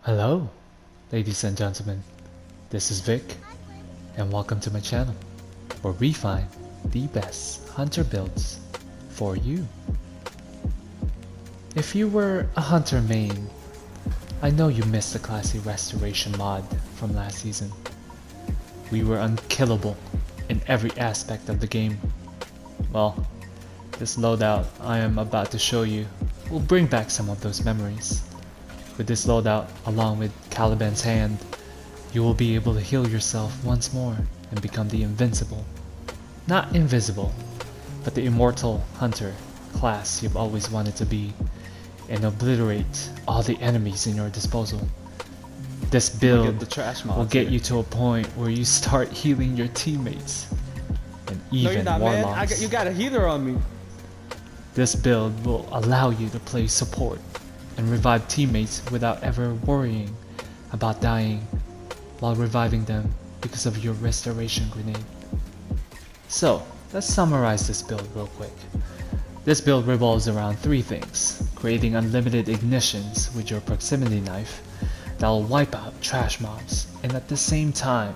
Hello, ladies and gentlemen. This is Vic, and welcome to my channel, where we find the best hunter builds for you. If you were a hunter main, I know you missed the classy restoration mod from last season. We were unkillable in every aspect of the game. Well, this loadout I am about to show you will bring back some of those memories. With this loadout, along with Caliban's hand, you will be able to heal yourself once more and become the invincible, not invisible, but the immortal hunter class you've always wanted to be, and obliterate all the enemies in your disposal. This build will get you to a point where you start healing your teammates, and even warlocks. You got a healer on me. This build will allow you to play support and revive teammates without ever worrying about dying while reviving them because of your restoration grenade. So, let's summarize this build real quick. This build revolves around three things: creating unlimited ignitions with your proximity knife that will wipe out trash mobs, and at the same time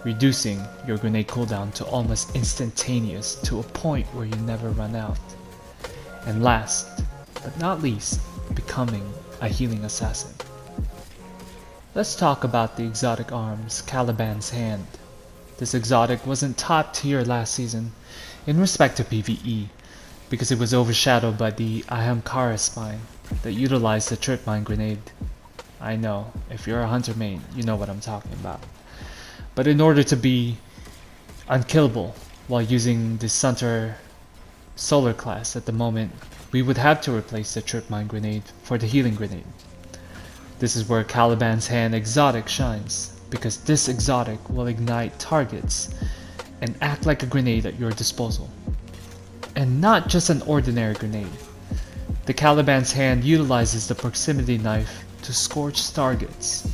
reducing your grenade cooldown to almost instantaneous to a point where you never run out. And last but not least, becoming a healing assassin. Let's talk about the exotic arms, Caliban's hand. This exotic wasn't top tier last season in respect to PvE because it was overshadowed by the Ahamkara spine that utilized the trip mine grenade. I know, if you're a hunter main, you know what I'm talking about. But in order to be unkillable while using the Sunter Solar class at the moment, we would have to replace the trip mine grenade for the healing grenade. This is where Caliban's hand exotic shines, because this exotic will ignite targets and act like a grenade at your disposal. And not just an ordinary grenade. The Caliban's hand utilizes the proximity knife to scorch targets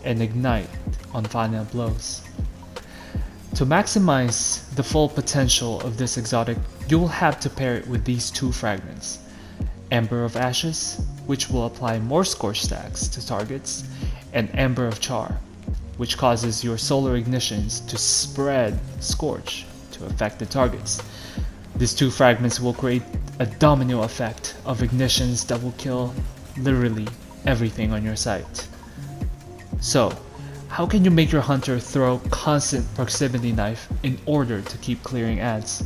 and ignite on final blows. To maximize the full potential of this exotic, you will have to pair it with these two fragments: Ember of Ashes, which will apply more scorch stacks to targets, and Ember of Char, which causes your solar ignitions to spread scorch to affect the targets. These two fragments will create a domino effect of ignitions that will kill literally everything on your site. So, how can you make your hunter throw constant proximity knife in order to keep clearing ads?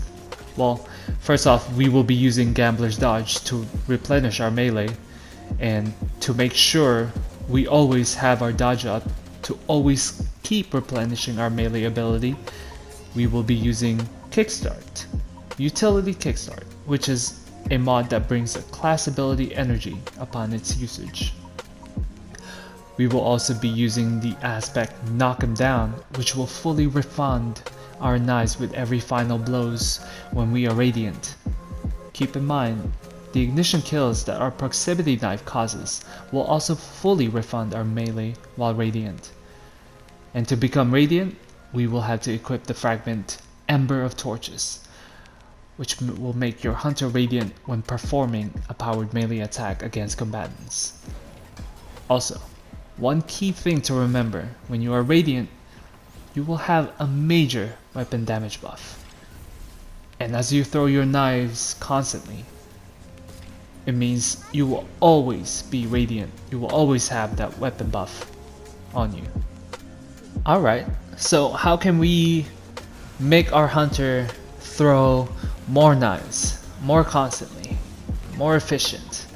Well, first off, we will be using Gambler's Dodge to replenish our melee, and to make sure we always have our dodge up to always keep replenishing our melee ability, we will be using Kickstart, Utility Kickstart, which is a mod that brings a class ability energy upon its usage. We will also be using the aspect Knock 'em Down, which will fully refund our knives with every final blows when we are radiant. Keep in mind, the ignition kills that our proximity knife causes will also fully refund our melee while radiant. And to become radiant, we will have to equip the fragment Ember of Torches, which will make your hunter radiant when performing a powered melee attack against combatants. Also, one key thing to remember: when you are radiant, you will have a major weapon damage buff. And as you throw your knives constantly, it means you will always be radiant. You will always have that weapon buff on you. Alright, so how can we make our hunter throw more knives, more constantly, more efficient?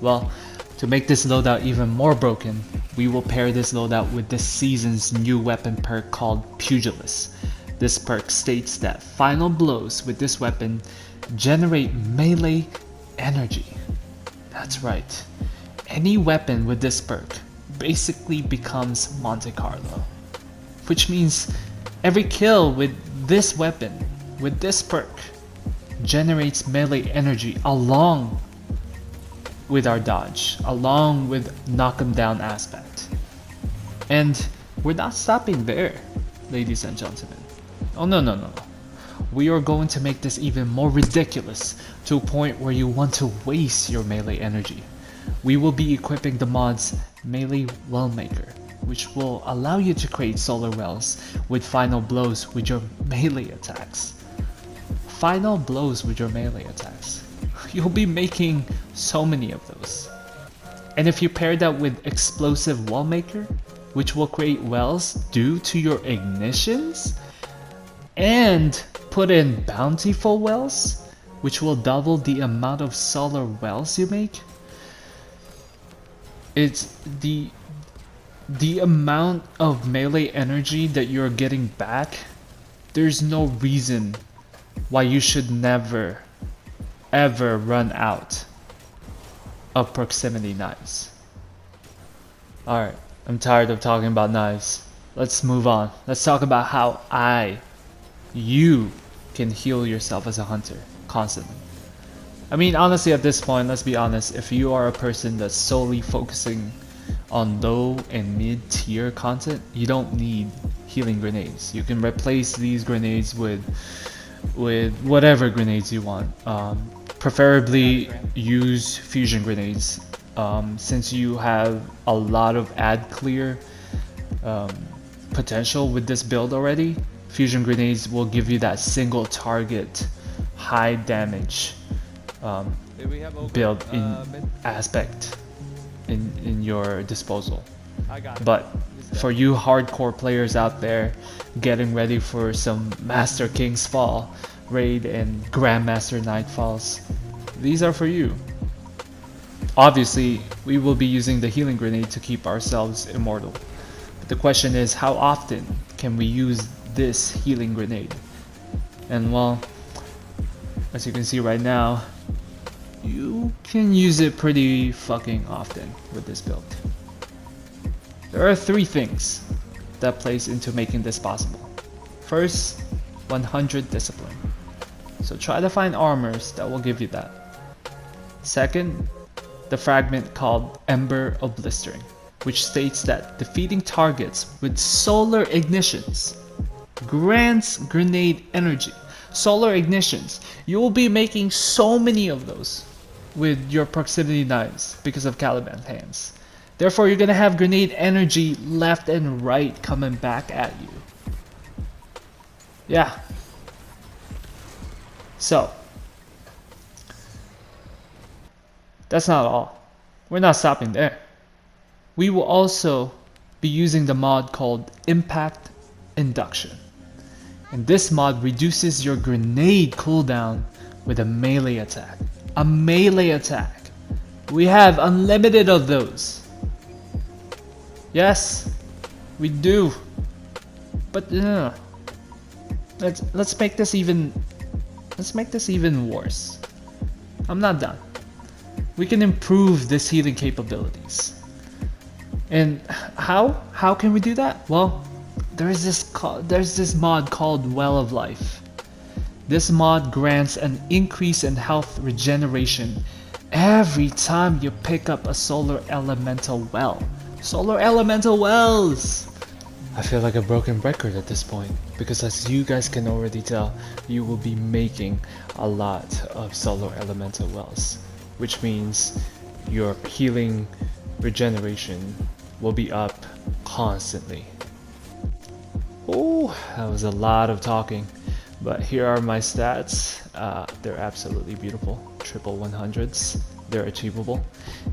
Well, to make this loadout even more broken, we will pair this loadout with this season's new weapon perk called Pugilist. This perk states that final blows with this weapon generate melee energy. That's right. Any weapon with this perk basically becomes Monte Carlo. Which means every kill with this weapon, with this perk, generates melee energy along with our dodge, along with knock 'em down aspect. And we're not stopping there, ladies and gentlemen. Oh no. We are going to make this even more ridiculous, to a point where you want to waste your melee energy. We will be equipping the mods Melee Well Maker, which will allow you to create solar wells with final blows with your melee attacks. Final blows with your melee attacks. You'll be making so many of those. And if you pair that with Explosive Well Maker, which will create wells due to your ignitions, and put in Bountiful Wells, which will double the amount of solar wells you make, it's the amount of melee energy that you're getting back. There's no reason why you should never ever run out of proximity knives. Alright, I'm tired of talking about knives. Let's move on. Let's talk about how you can heal yourself as a hunter constantly. I mean, honestly, at this point, let's be honest, if you are a person that's solely focusing on low and mid tier content, you don't need healing grenades. You can replace these grenades with whatever grenades you want. Preferably use fusion grenades, since you have a lot of ad clear potential with this build already. Fusion grenades will give you that single target high damage build in aspect in your disposal. But for you hardcore players out there getting ready for some Master King's Fall raid and Grandmaster Nightfalls, these are for you. Obviously, we will be using the healing grenade to keep ourselves immortal. But the question is, how often can we use this healing grenade? And well, as you can see right now, you can use it pretty fucking often with this build. There are 3 things that plays into making this possible. First, 100 discipline. So try to find armors that will give you that. Second, the fragment called Ember of Blistering, which states that defeating targets with solar ignitions grants grenade energy. Solar ignitions. You will be making so many of those with your proximity knives because of Caliban's hands. Therefore, you're gonna have grenade energy left and right coming back at you. Yeah. So, that's not all. We're not stopping there. We will also be using the mod called Impact Induction. And this mod reduces your grenade cooldown with a melee attack. A melee attack. We have unlimited of those. Yes, we do. But let's make this even worse. I'm not done. We can improve this healing capabilities. And how can we do that? Well, there's this mod called Well of Life. This mod grants an increase in health regeneration every time you pick up a solar elemental well. Solar elemental wells! I feel like a broken record at this point, because as you guys can already tell, you will be making a lot of solar elemental wells, which means your healing regeneration will be up constantly. Oh, that was a lot of talking, but here are my stats. They're absolutely beautiful. Triple 100s. They're achievable.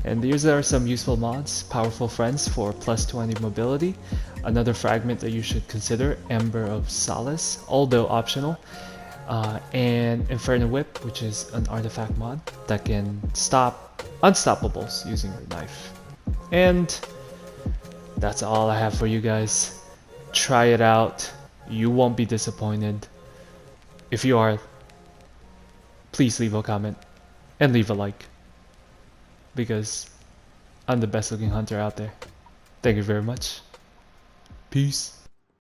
And these are some useful mods. Powerful Friends for plus 20 mobility. Another fragment that you should consider, Ember of Solace, although optional. And Inferno Whip, which is an artifact mod that can stop unstoppables using your knife. And that's all I have for you guys. Try it out. You won't be disappointed. If you are, please leave a comment and leave a like, because I'm the best looking hunter out there. Thank you very much. Peace.